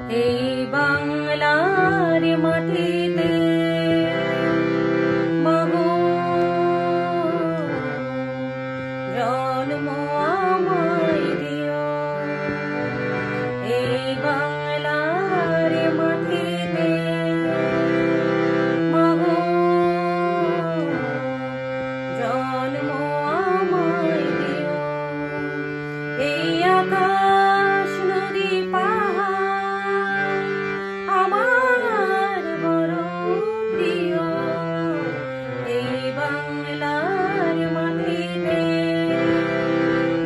এই বাংলার মাটিতে মাগো জন্ম আমায় দিও। এই বাংলার মাটিতে মাগো জন্ম আমায় দিও। এই আকাশ নদী পাহাড় আমার বড় প্রিয়। এই বাংলার মাটিতে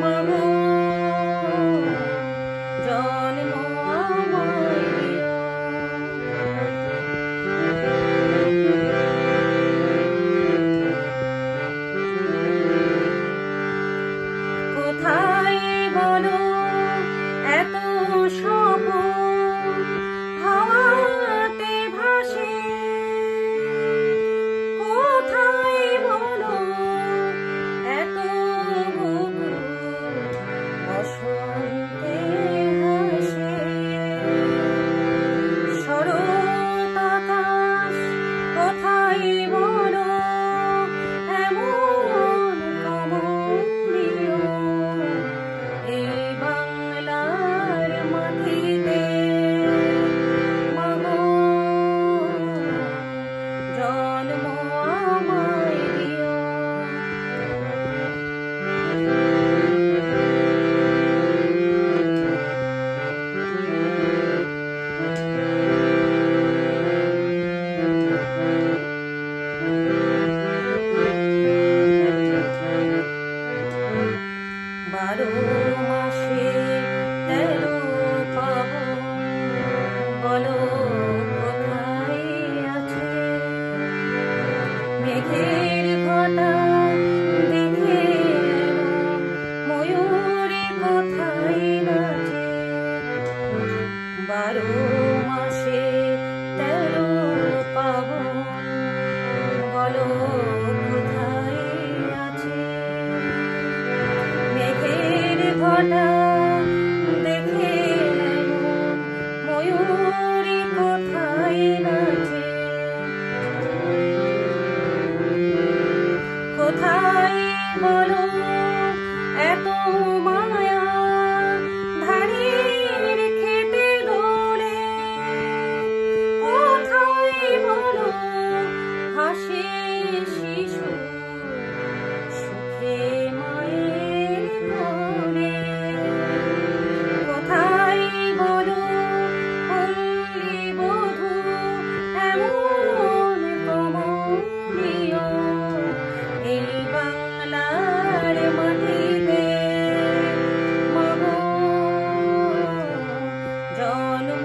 মাগো জন্ম আমায় দিও। কোথায় বলো এত স্বপন হাওয়াতে ভাসে? কোথায় বলো এত বুবুল বসন্তে হাসে? শরৎ আকাশ কোথায় বলো এমন কমনীয়? এই বাংলার মাটিতে মাগো জন্ম আমায় দিও। বারো মাসে 13 পাবন বলো কোথায় আছে? মেঘের ঘটা দেখে ময়ূরে কোথায় নাচে? 12 মাসে 13 পাবন বলো কোথায় আছে? মেঘের ঘটা দেখে ময়ূরী কোথায় নাচে? কোথায় বলো এত মায়া ধানের খেতে দোলে? কোথায় বলো হাসে শিশু সুখে মায়ের কোলে? কোথায় বলো পল্লী বধূ এমন কমনীয়? এই বাংলার মাটিতে মাগো জন্ম